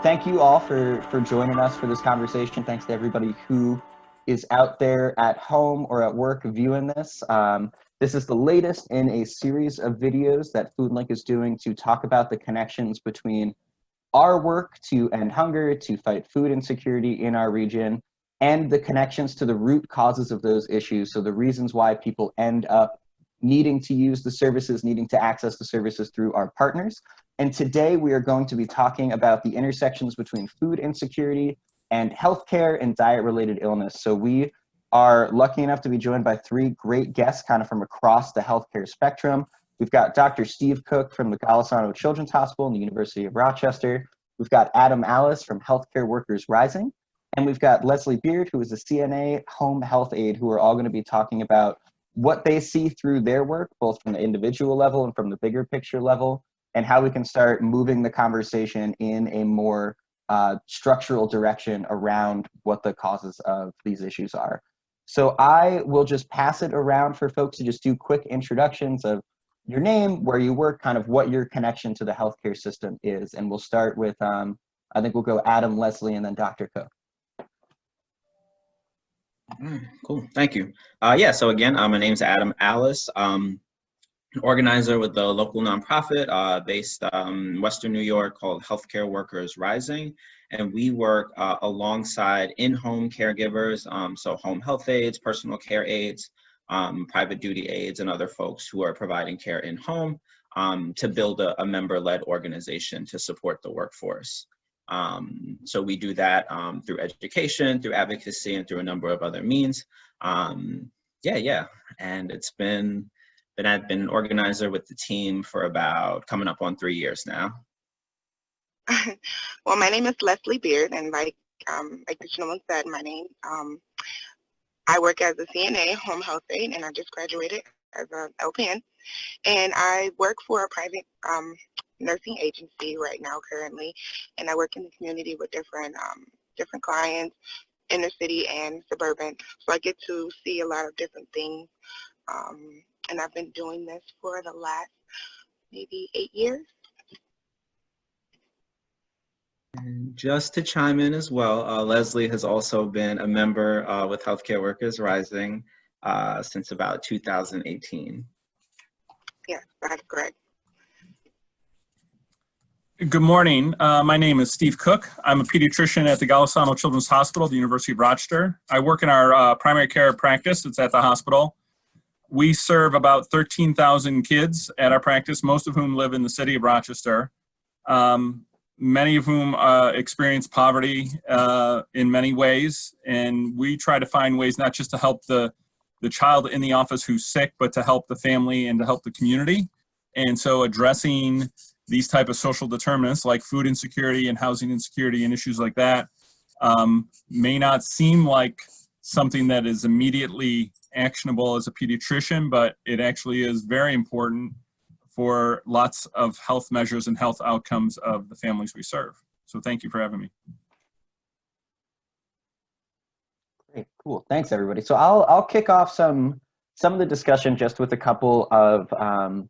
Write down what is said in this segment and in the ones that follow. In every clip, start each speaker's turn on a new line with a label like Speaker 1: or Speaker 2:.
Speaker 1: thank you all for joining us for this conversation. Thanks to everybody who is out there at home or at work viewing this. This is the latest in a series of videos that Foodlink is doing to talk about the connections between our work to end hunger, to fight food insecurity in our region, and the connections to the root causes of those issues. So the reasons why people end up needing to use the services, needing to access the services through our partners. And today we are going to be talking about the intersections between food insecurity and healthcare and diet-related illness. So we are lucky enough to be joined by three great guests kind of from across the healthcare spectrum. We've got Dr. Steve Cook from the Golisano Children's Hospital and the University of Rochester. We've got Adam Alice from Healthcare Workers Rising. And we've got Leslie Beard, who is a CNA home health aide, who are all going to be talking about what they see through their work, both from the individual level and from the bigger picture level, and how we can start moving the conversation in a more structural direction around what the causes of these issues are. So I will just pass it around for folks to just do quick introductions of your name, where you work, kind of what your connection to the healthcare system is. And we'll start with, I think we'll go Adam, Leslie, and then Dr. Cook.
Speaker 2: Cool, thank you. Yeah, so again, my name's Adam Alice. An organizer with the local nonprofit based in Western New York called Healthcare Workers Rising. And we work alongside in-home caregivers, so home health aides, personal care aides, private duty aides, and other folks who are providing care in home to build a member-led organization to support the workforce. So we do that through education, through advocacy, and through a number of other means. And it's I've been an organizer with the team for about coming up on 3 years now.
Speaker 3: Well, my name is Leslie Beard, and like the gentleman said, my name, I work as a CNA home health aide, and I just graduated as an LPN, and I work for a private nursing agency right now currently, and I work in the community with different clients, inner city and suburban, so I get to see a lot of different things, and I've been doing this for the last maybe 8 years.
Speaker 2: And just to chime in as well, Leslie has also been a member with Healthcare Workers Rising since about 2018.
Speaker 3: Yes, that's correct.
Speaker 4: Good morning. My name is Steve Cook. I'm a pediatrician at the Golisano Children's Hospital, the University of Rochester. I work in our primary care practice. It's at the hospital. We serve about 13,000 kids at our practice, most of whom live in the city of Rochester, many of whom experience poverty in many ways. And we try to find ways not just to help the child in the office who's sick, but to help the family and to help the community. And so addressing these type of social determinants like food insecurity and housing insecurity and issues like that may not seem like something that is immediately actionable as a pediatrician, but it actually is very important for lots of health measures and health outcomes of the families we serve. So thank you for having me.
Speaker 1: Great, cool. Thanks, everybody. So I'll kick off some of the discussion just with a couple of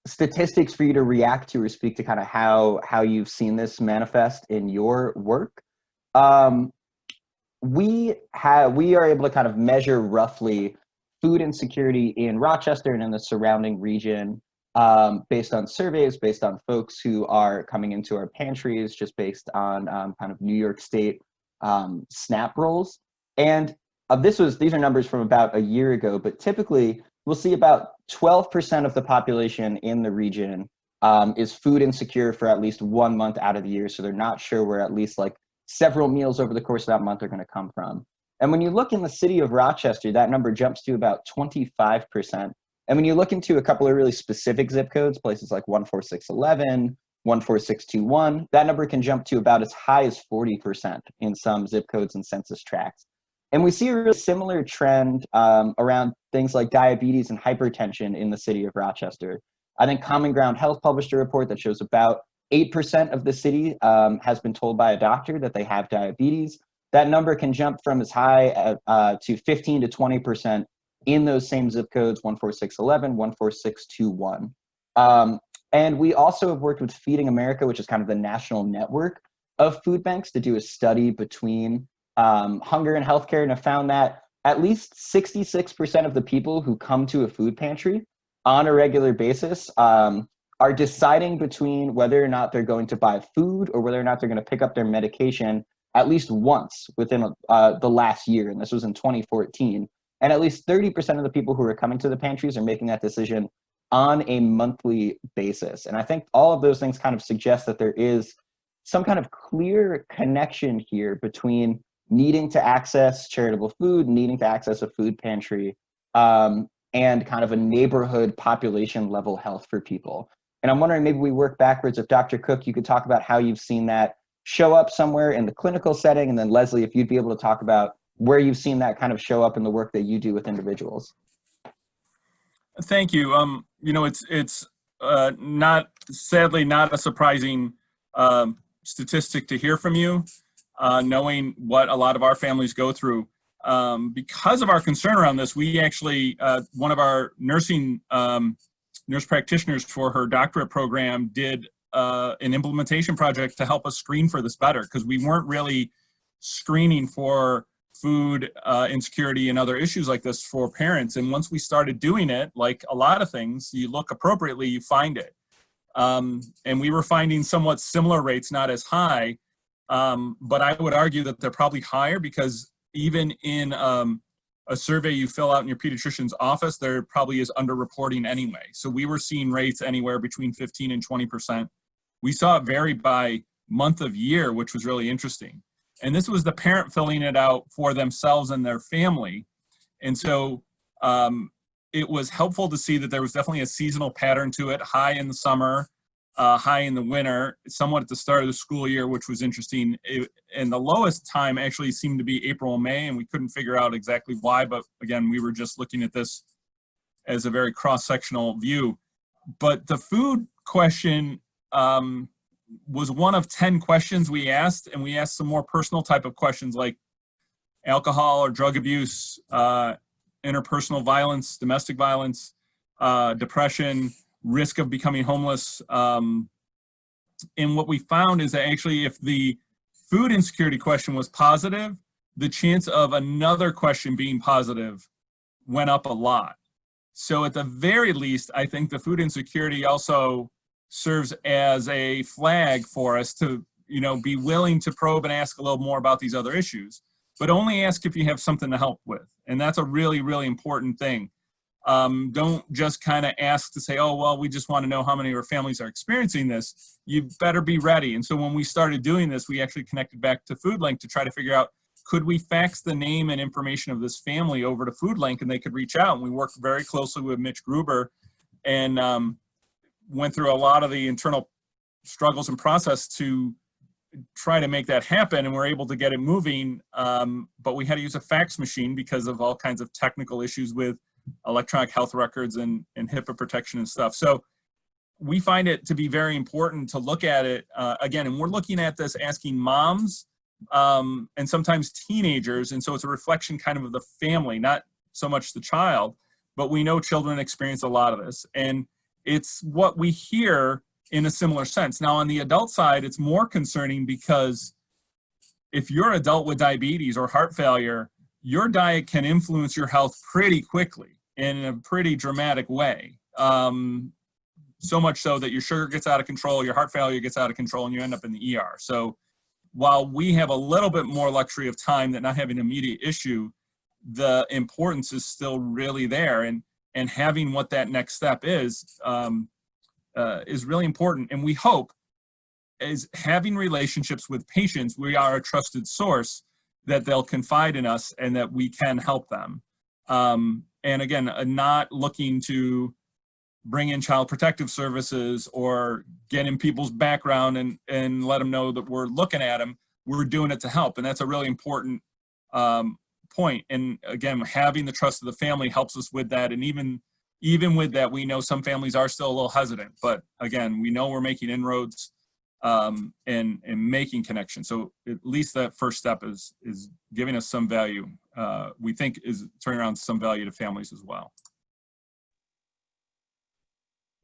Speaker 1: statistics for you to react to or speak to kind of how you've seen this manifest in your work. We are able to kind of measure roughly food insecurity in Rochester and in the surrounding region based on surveys, based on folks who are coming into our pantries, just based on kind of New York State SNAP rolls. And these are numbers from about a year ago, but typically we'll see about 12% of the population in the region is food insecure for at least 1 month out of the year. So they're not sure where at least like several meals over the course of that month are going to come from. And when you look in the city of Rochester, that number jumps to about 25%. And when you look into a couple of really specific zip codes, places like 14611, 14621, that number can jump to about as high as 40% in some zip codes and census tracts. And we see a really similar trend around things like diabetes and hypertension in the city of Rochester. I think Common Ground Health published a report that shows about 8% of the city has been told by a doctor that they have diabetes. That number can jump from as high to 15 to 20% in those same zip codes, 14611, 14621. And we also have worked with Feeding America, which is kind of the national network of food banks to do a study between hunger and healthcare, and have found that at least 66% of the people who come to a food pantry on a regular basis are deciding between whether or not they're going to buy food or whether or not they're going to pick up their medication at least once within the last year. And this was in 2014. And at least 30% of the people who are coming to the pantries are making that decision on a monthly basis. And I think all of those things kind of suggest that there is some kind of clear connection here between needing to access charitable food, needing to access a food pantry, and kind of a neighborhood population level health for people. And I'm wondering, maybe we work backwards. If Dr. Cook, you could talk about how you've seen that show up somewhere in the clinical setting, and then Leslie, if you'd be able to talk about where you've seen that kind of show up in the work that you do with individuals.
Speaker 4: Thank you. You know, it's not, sadly, not a surprising statistic to hear from you, knowing what a lot of our families go through. Because of our concern around this, we actually, one of our nurse practitioners for her doctorate program did an implementation project to help us screen for this better, because we weren't really screening for food insecurity and other issues like this for parents. And once we started doing it, like a lot of things, you look appropriately, you find it. And we were finding somewhat similar rates, not as high, but I would argue that they're probably higher, because even in a survey you fill out in your pediatrician's office, there probably is underreporting anyway. So we were seeing rates anywhere between 15 and 20%. We saw it vary by month of year, which was really interesting. And this was the parent filling it out for themselves and their family. And so it was helpful to see that there was definitely a seasonal pattern to it, high in the summer, high in the winter, somewhat at the start of the school year, which was interesting. And the lowest time actually seemed to be April and May, and we couldn't figure out exactly why, but again, we were just looking at this as a very cross-sectional view. But the food question was one of 10 questions we asked, and we asked some more personal type of questions like alcohol or drug abuse, interpersonal violence, domestic violence, depression, risk of becoming homeless. And what we found is that actually if the food insecurity question was positive, the chance of another question being positive went up a lot. So at the very least, I think the food insecurity also serves as a flag for us to, you know, be willing to probe and ask a little more about these other issues, but only ask if you have something to help with. And that's a really, really important thing. Don't just kind of ask to say, oh, well, we just want to know how many of our families are experiencing this. You better be ready. And so when we started doing this, we actually connected back to Foodlink to try to figure out, could we fax the name and information of this family over to Foodlink and they could reach out? And we worked very closely with Mitch Gruber and went through a lot of the internal struggles and process to try to make that happen, and we're able to get it moving. But we had to use a fax machine because of all kinds of technical issues with electronic health records and HIPAA protection and stuff. So we find it to be very important to look at it again, and we're looking at this asking moms and sometimes teenagers, and so it's a reflection kind of the family, not so much the child, but we know children experience a lot of this, and it's what we hear in a similar sense. Now on the adult side, it's more concerning because if you're an adult with diabetes or heart failure, your diet can influence your health pretty quickly in a pretty dramatic way. So much so that your sugar gets out of control, your heart failure gets out of control, and you end up in the ER. So while we have a little bit more luxury of time than not having an immediate issue, the importance is still really there. And having what that next step is really important. And we hope, as having relationships with patients, we are a trusted source, that they'll confide in us and that we can help them. And again, not looking to bring in child protective services or get in people's background and let them know that we're looking at them. We're doing it to help. And that's a really important point. And again, having the trust of the family helps us with that. And even with that, we know some families are still a little hesitant, but again, we know we're making inroads and making connections. So at least that first step is giving us some value. We think is turning around some value to families as well.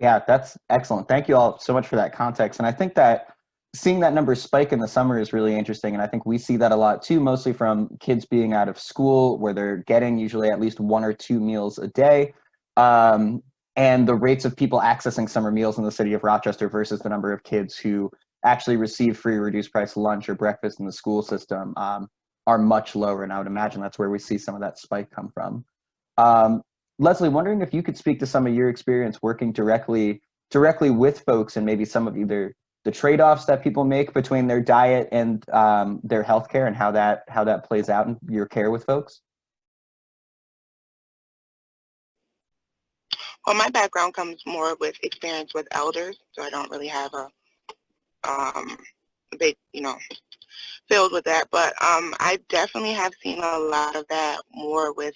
Speaker 1: Yeah, that's excellent. Thank you all so much for that context. And I think that seeing that number spike in the summer is really interesting. And I think we see that a lot too, mostly from kids being out of school where they're getting usually at least 1 or 2 meals a day. And the rates of people accessing summer meals in the city of Rochester versus the number of kids who actually receive free reduced price lunch or breakfast in the school system are much lower. And I would imagine that's where we see some of that spike come from. Leslie, wondering if you could speak to some of your experience working directly with folks and maybe some of either the trade-offs that people make between their diet and their healthcare and how that plays out in your care with folks.
Speaker 3: Well, my background comes more with experience with elders, so I don't really have a big, field with that. But I definitely have seen a lot of that more with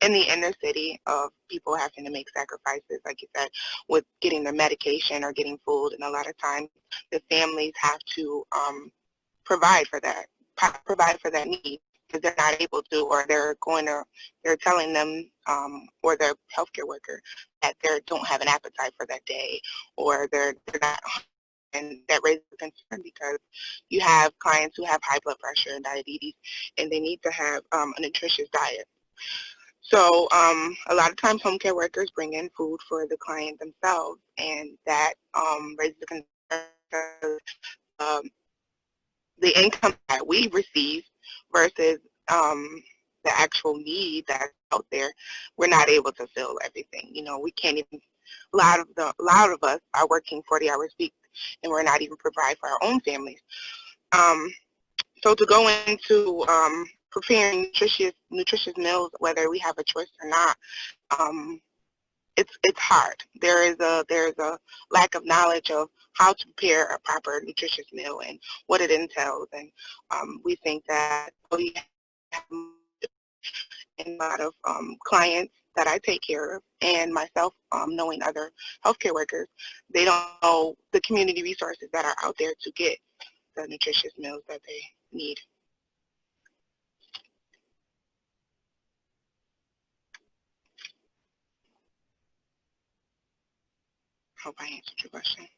Speaker 3: in the inner city of people having to make sacrifices, like you said, with getting their medication or getting food. And a lot of times the families have to provide for that need because they're not able to, or they're telling them or their healthcare worker that they don't have an appetite for that day, or they're not. And that raises concern because you have clients who have high blood pressure and diabetes, and they need to have a nutritious diet. So a lot of times home care workers bring in food for the client themselves, and that raises the concern of the income that we receive versus the actual need that's out there. We're not able to fill everything. We can't even. A lot of us are working 40 hours a week, and we're not even provide for our own families. So to go into preparing nutritious meals, whether we have a choice or not, it's hard. There's a lack of knowledge of how to prepare a proper nutritious meal and what it entails, and we think that we have a lot of clients that I take care of, and myself knowing other healthcare workers, they don't know the community resources that are out there to get the nutritious meals that they need. Hope I answered your question.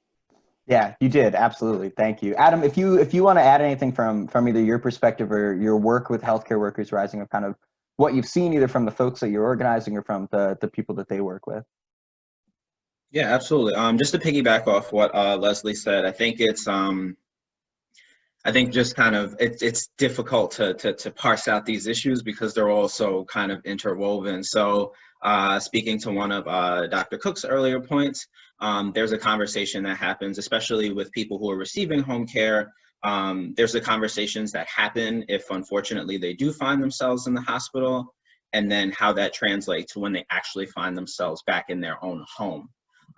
Speaker 1: Yeah, you did. Absolutely. Thank you. Adam, if you want to add anything from either your perspective or your work with healthcare workers rising, of kind of what you've seen either from the folks that you're organizing or from the people that they work with.
Speaker 2: Yeah, absolutely. Just to piggyback off what Leslie said, I think it's just kind of it's difficult to parse out these issues because they're all so kind of interwoven. So speaking to one of Dr. Cook's earlier points, there's a conversation that happens, especially with people who are receiving home care. There's the conversations that happen if unfortunately they do find themselves in the hospital, and then how that translates to when they actually find themselves back in their own home.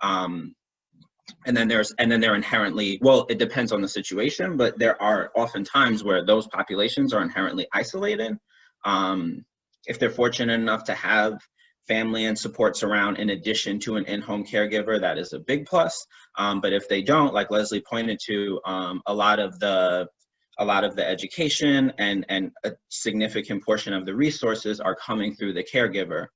Speaker 2: And then they're inherently, well, it depends on the situation, but there are often times where those populations are inherently isolated. If they're fortunate enough to have family and supports around in addition to an in-home caregiver, that is a big plus. But if they don't, like Leslie pointed to, a lot of the education and a significant portion of the resources are coming through the caregiver.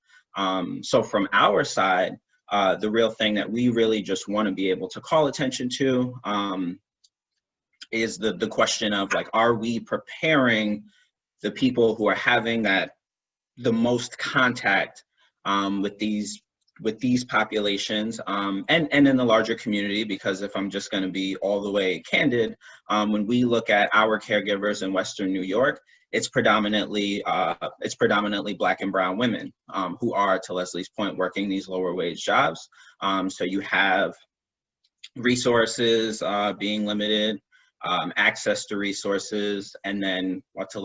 Speaker 2: So from our side, the real thing that we really just want to be able to call attention to is the question of, like, are we preparing the people who are having the most contact with these populations and in the larger community? Because if I'm just going to be all the way candid, when we look at our caregivers in Western New York, it's predominantly Black and brown women who are, to Leslie's point, working these lower wage jobs. So you have resources being limited, access to resources, and then to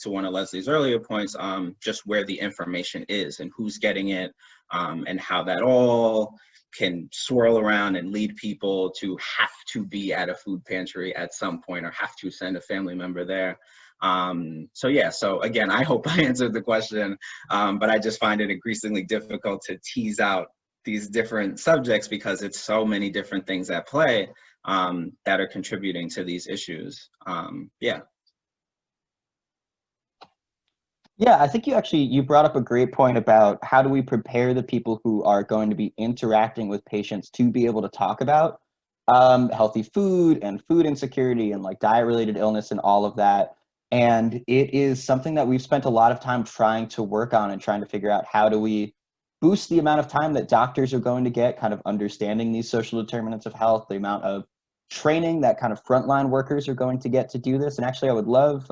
Speaker 2: one of Leslie's earlier points, just where the information is and who's getting it, and how that all can swirl around and lead people to have to be at a food pantry at some point or have to send a family member there. So again, I hope I answered the question, but I just find it increasingly difficult to tease out these different subjects because it's so many different things at play that are contributing to these issues. Yeah,
Speaker 1: I think you brought up a great point about how do we prepare the people who are going to be interacting with patients to be able to talk about healthy food and food insecurity and like diet-related illness and all of that. And it is something that we've spent a lot of time trying to work on and trying to figure out how do we boost the amount of time that doctors are going to get kind of understanding these social determinants of health, the amount of training that kind of frontline workers are going to get to do this. And actually, I would love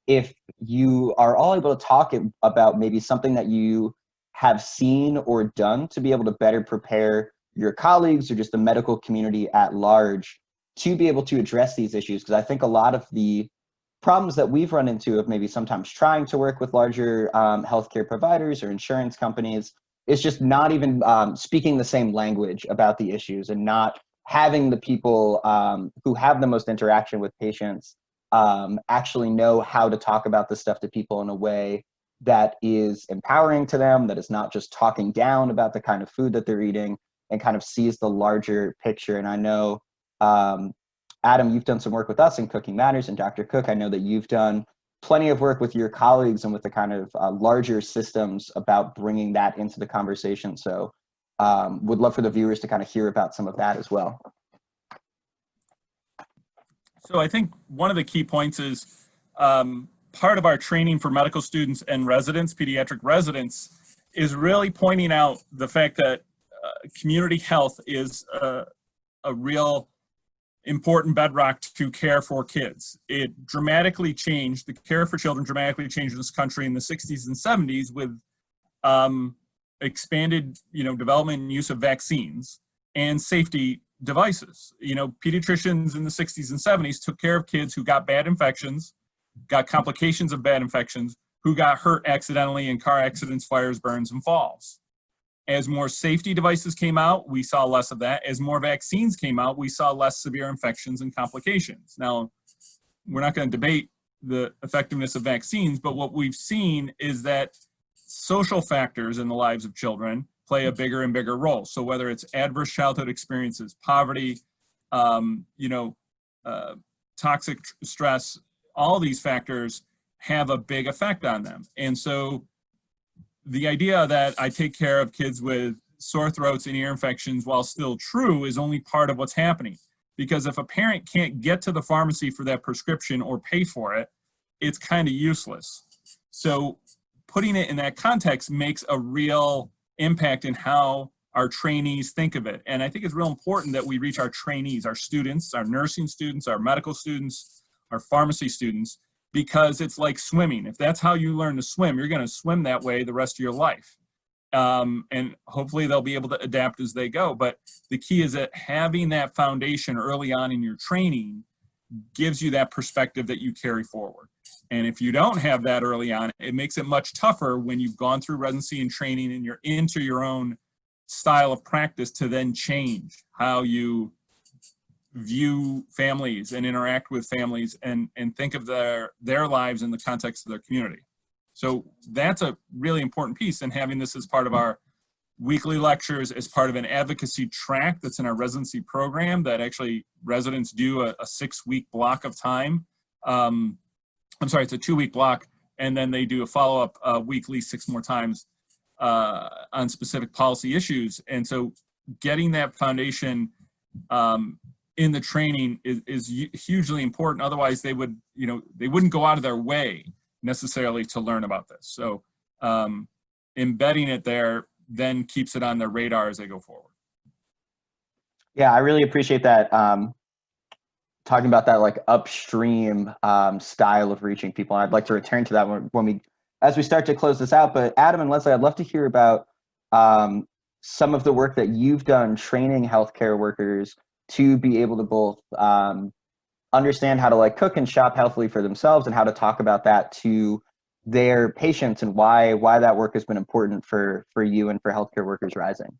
Speaker 1: if you are all able to talk about maybe something that you have seen or done to be able to better prepare your colleagues or just the medical community at large to be able to address these issues. Because I think a lot of the problems that we've run into of maybe sometimes trying to work with larger healthcare providers or insurance companies is just not even speaking the same language about the issues and not having the people who have the most interaction with patients actually know how to talk about this stuff to people in a way that is empowering to them, that is not just talking down about the kind of food that they're eating and kind of sees the larger picture. And I know, Adam, you've done some work with us in Cooking Matters, and Dr. Cook, I know that you've done plenty of work with your colleagues and with the kind of larger systems about bringing that into the conversation. So would love for the viewers to kind of hear about some of that as well.
Speaker 4: So I think one of the key points is part of our training for medical students and residents, pediatric residents, is really pointing out the fact that community health is a real important bedrock to care for kids. It dramatically changed, the care for children dramatically changed in this country in the 60s and 70s with expanded, development and use of vaccines and safety devices. Pediatricians in the 60s and 70s took care of kids who got bad infections, got complications of bad infections, who got hurt accidentally in car accidents, fires, burns, and falls. As more safety devices came out, we saw less of that. As more vaccines came out, we saw less severe infections and complications. Now, we're not going to debate the effectiveness of vaccines, but what we've seen is that social factors in the lives of children play a bigger and bigger role. So whether it's adverse childhood experiences, poverty, toxic stress, all these factors have a big effect on them. And so the idea that I take care of kids with sore throats and ear infections while still true is only part of what's happening. Because if a parent can't get to the pharmacy for that prescription or pay for it, it's kind of useless. So putting it in that context makes a real impact in how our trainees think of it. And I think it's real important that we reach our trainees, our students, our nursing students, our medical students, our pharmacy students, because it's like swimming. If that's how you learn to swim, you're going to swim that way the rest of your life. And hopefully they'll be able to adapt as they go. But the key is that having that foundation early on in your training gives you that perspective that you carry forward. And if you don't have that early on, it makes it much tougher when you've gone through residency and training and you're into your own style of practice to then change how you view families and interact with families and think of their lives in the context of their community. So that's a really important piece, and having this as part of our weekly lectures as part of an advocacy track that's in our residency program that actually residents do a 6-week block of time. It's a 2-week block, and then they do a follow-up weekly 6 more times on specific policy issues. And so getting that foundation in the training is hugely important. Otherwise, they wouldn't go out of their way necessarily to learn about this. So embedding it there then keeps it on their radar as they go forward.
Speaker 1: Yeah, I really appreciate that. Talking about that like upstream style of reaching people. And I'd like to return to that as we start to close this out. But Adam and Leslie, I'd love to hear about some of the work that you've done training healthcare workers to be able to both understand how to like cook and shop healthily for themselves and how to talk about that to their patients and why that work has been important for you and for healthcare workers rising.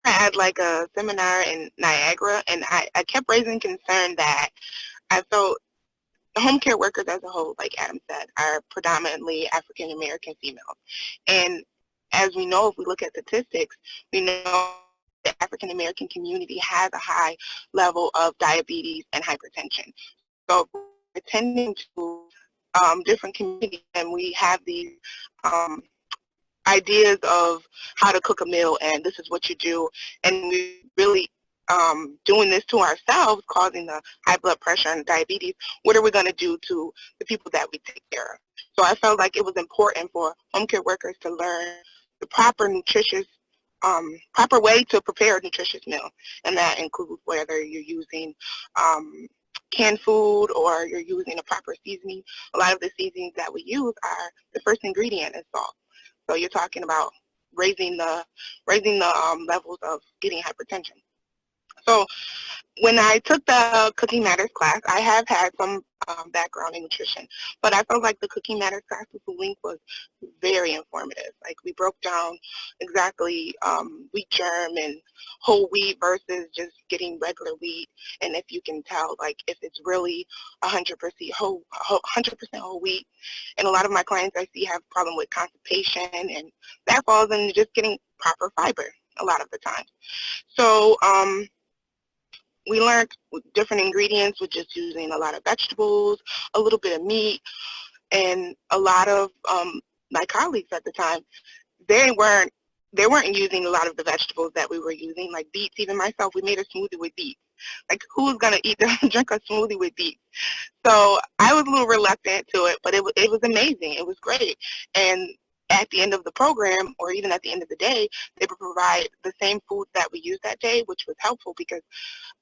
Speaker 3: I had like a seminar in Niagara, and I kept raising concern that I felt the home care workers as a whole, like Adam said, are predominantly African American females. And as we know, if we look at statistics, we know the African American community has a high level of diabetes and hypertension. So attending to different communities, and we have these ideas of how to cook a meal, and this is what you do, and we really doing this to ourselves, causing the high blood pressure and diabetes, what are we going to do to the people that we take care of? So I felt like it was important for home care workers to learn the proper proper way to prepare a nutritious meal. And that includes whether you're using canned food or you're using a proper seasoning. A lot of the seasonings that we use are, the first ingredient is salt. So you're talking about raising the levels of getting hypertension. So when I took the Cooking Matters class, I have had some background in nutrition, but I felt like the Cooking Matters class with Foodlink was very informative. Like, we broke down exactly wheat germ and whole wheat versus just getting regular wheat, and if you can tell, like, if it's really 100% whole wheat. And a lot of my clients I see have a problem with constipation, and that falls into just getting proper fiber a lot of the time. So we learned different ingredients with just using a lot of vegetables, a little bit of meat, and a lot of my colleagues at the time, they weren't using a lot of the vegetables that we were using, like beets. Even myself, we made a smoothie with beets. Like, who's gonna drink a smoothie with beets? So I was a little reluctant to it, but it was amazing. It was great. And at the end of the program, or even at the end of the day, they would provide the same food that we used that day, which was helpful because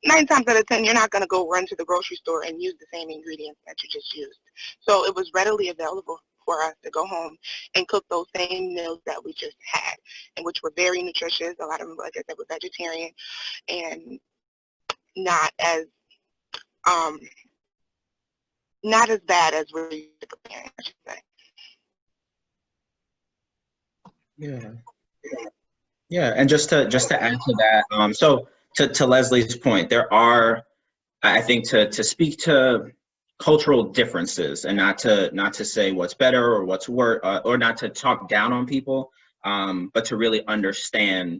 Speaker 3: 9 times out of 10, you're not going to go run to the grocery store and use the same ingredients that you just used. So it was readily available for us to go home and cook those same meals that we just had, and which were very nutritious. A lot of them, like I said, were vegetarian and not as bad as we're used to preparing, I should say.
Speaker 2: Yeah, and just to add to that, so to Leslie's point, there are, I think, to speak to cultural differences, and not to say what's better or what's worse, or not to talk down on people, but to really understand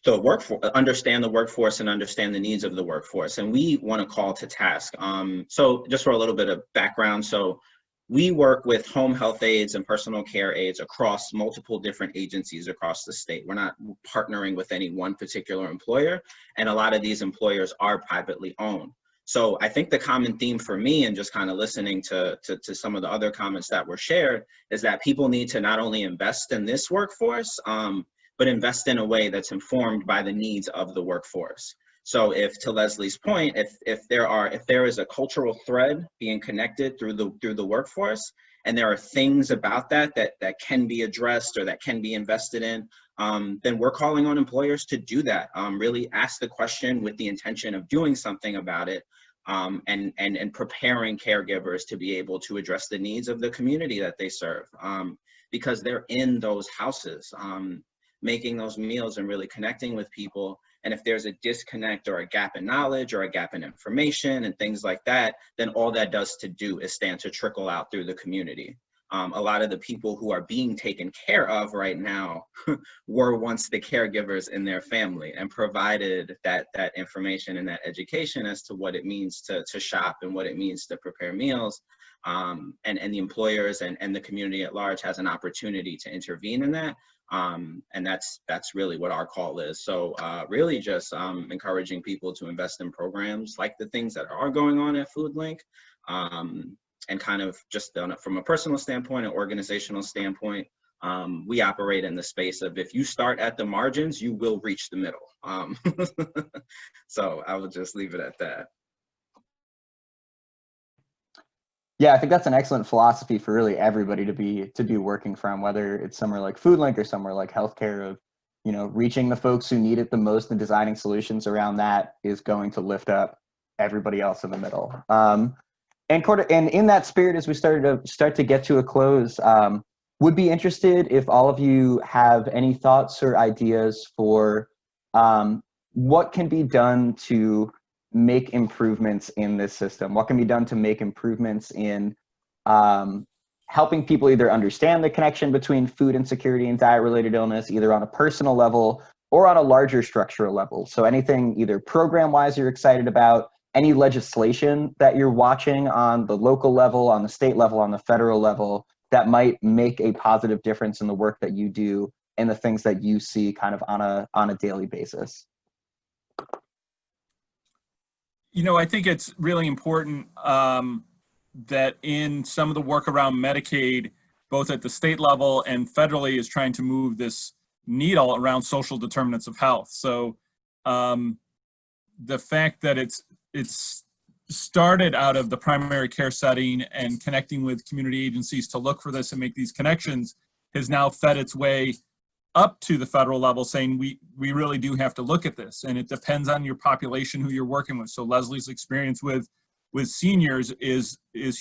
Speaker 2: the workforce and understand the needs of the workforce. And we want to call to task. So just for a little bit of background, so we work with home health aides and personal care aides across multiple different agencies across the state. We're not partnering with any one particular employer, and a lot of these employers are privately owned. So I think the common theme for me, and just kind of listening to some of the other comments that were shared, is that people need to not only invest in this workforce, but invest in a way that's informed by the needs of the workforce. So if, to Leslie's point, if there is a cultural thread being connected through the workforce, and there are things about that can be addressed or that can be invested in, then we're calling on employers to do that. Really ask the question with the intention of doing something about it, and preparing caregivers to be able to address the needs of the community that they serve, because they're in those houses, making those meals and really connecting with people. And if there's a disconnect or a gap in knowledge or a gap in information and things like that, then all that does to do is stand to trickle out through the community. A lot of the people who are being taken care of right now were once the caregivers in their family, and provided that information and that education as to what it means to shop and what it means to prepare meals. And the employers and the community at large has an opportunity to intervene in that. And that's really what our call is. So really just encouraging people to invest in programs like the things that are going on at Foodlink, and kind of just from a personal standpoint and organizational standpoint, we operate in the space of, if you start at the margins, you will reach the middle. So I will just leave it at that.
Speaker 1: Yeah, I think that's an excellent philosophy for really everybody to be working from, whether it's somewhere like Foodlink or somewhere like healthcare, of, you know, reaching the folks who need it the most and designing solutions around that is going to lift up everybody else in the middle. And in that spirit, as we start to get to a close, would be interested if all of you have any thoughts or ideas for what can be done to make improvements in this system. What can be done to make improvements in helping people either understand the connection between food insecurity and diet-related illness, either on a personal level or on a larger structural level. So anything either program-wise you're excited about, any legislation that you're watching on the local level, on the state level, on the federal level, that might make a positive difference in the work that you do and the things that you see kind of on a daily basis.
Speaker 4: You know, I think it's really important that in some of the work around Medicaid, both at the state level and federally, is trying to move this needle around social determinants of health. So the fact that it's started out of the primary care setting and connecting with community agencies to look for this and make these connections has now fed its way up to the federal level, saying we really do have to look at this, and it depends on your population who you're working with. So Leslie's experience with seniors is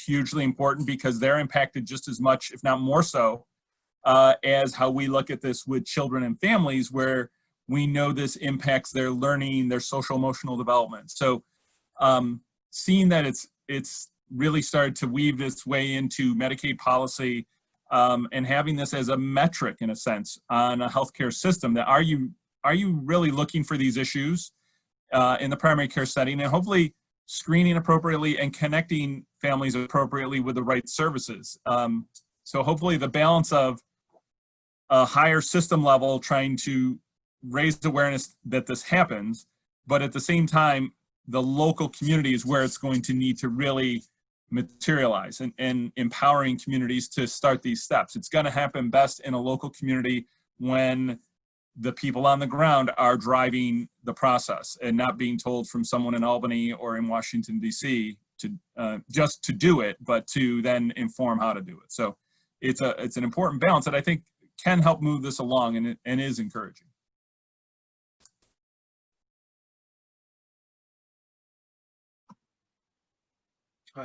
Speaker 4: hugely important because they're impacted just as much, if not more so, as how we look at this with children and families, where we know this impacts their learning, their social emotional development. So seeing that it's really started to weave its way into Medicaid policy, and having this as a metric, in a sense, on a healthcare system, that are you really looking for these issues in the primary care setting, and hopefully screening appropriately and connecting families appropriately with the right services. So hopefully the balance of a higher system level trying to raise awareness that this happens, but at the same time, the local community is where it's going to need to really materialize, and empowering communities to start these steps. It's going to happen best in a local community when the people on the ground are driving the process and not being told from someone in Albany or in Washington, D.C. to just to do it, but to then inform how to do it. So it's an important balance that I think can help move this along, and is encouraging.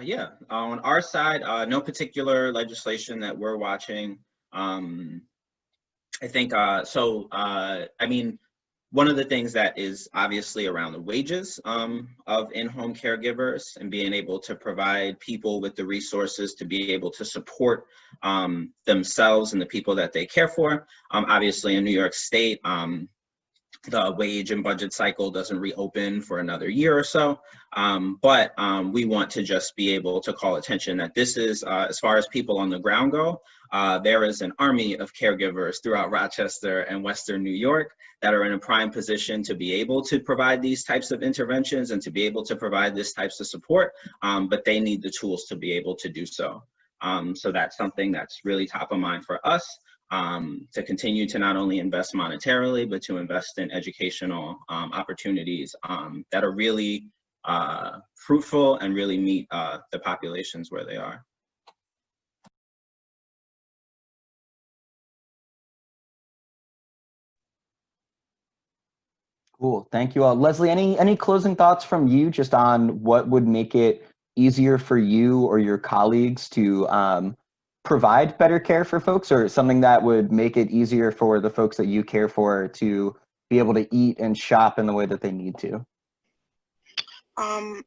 Speaker 2: Yeah, on our side, no particular legislation that we're watching. I think, I mean, one of the things that is obviously around the wages of in-home caregivers, and being able to provide people with the resources to be able to support themselves and the people that they care for. Obviously in New York State, the wage and budget cycle doesn't reopen for another year or so. But we want to just be able to call attention that this is, as far as people on the ground go, there is an army of caregivers throughout Rochester and Western New York that are in a prime position to be able to provide these types of interventions and to be able to provide this types of support, but they need the tools to be able to do so. So that's something that's really top of mind for us. To continue to not only invest monetarily, but to invest in educational opportunities that are really fruitful and really meet the populations where they are.
Speaker 1: Cool, thank you all. Leslie, any closing thoughts from you just on what would make it easier for you or your colleagues to provide better care for folks, or something that would make it easier for the folks that you care for to be able to eat and shop in the way that they need to?
Speaker 3: I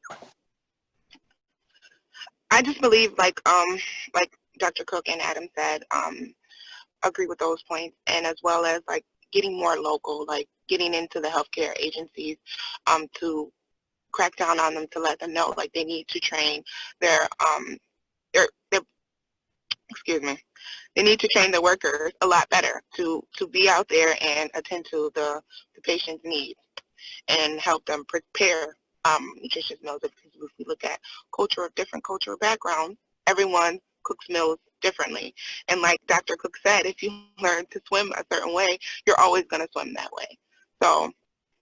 Speaker 3: just believe, like Dr. Cook and Adam said, agree with those points, and as well as like getting more local, like getting into the healthcare agencies to crack down on them, to let them know like they need to train their excuse me, they need to train the workers a lot better to be out there and attend to the patient's needs and help them prepare nutritious meals. Because if we look at different cultural backgrounds, everyone cooks meals differently. And like Dr. Cook said, if you learn to swim a certain way, you're always going to swim that way. So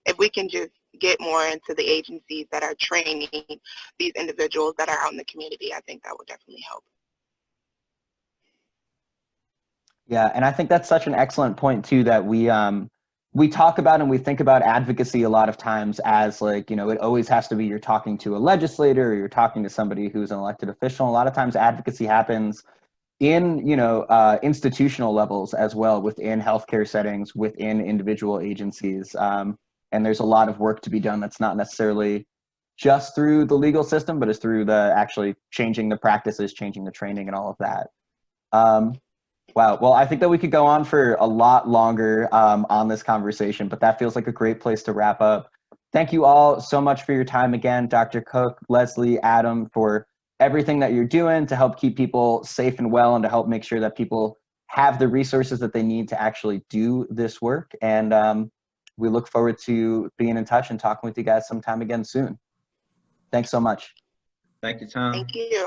Speaker 3: if we can just get more into the agencies that are training these individuals that are out in the community, I think that would definitely help.
Speaker 1: Yeah, and I think that's such an excellent point too, that we talk about and we think about advocacy a lot of times as like, you know, it always has to be you're talking to a legislator or you're talking to somebody who's an elected official. A lot of times advocacy happens in, you know, institutional levels as well, within healthcare settings, within individual agencies. And there's a lot of work to be done that's not necessarily just through the legal system, but is through the actually changing the practices, changing the training and all of that. Wow. Well, I think that we could go on for a lot longer on this conversation, but that feels like a great place to wrap up. Thank you all so much for your time again, Dr. Cook, Leslie, Adam, for everything that you're doing to help keep people safe and well, and to help make sure that people have the resources that they need to actually do this work. And we look forward to being in touch and talking with you guys sometime again soon. Thanks so much.
Speaker 2: Thank you, Tom.
Speaker 3: Thank you.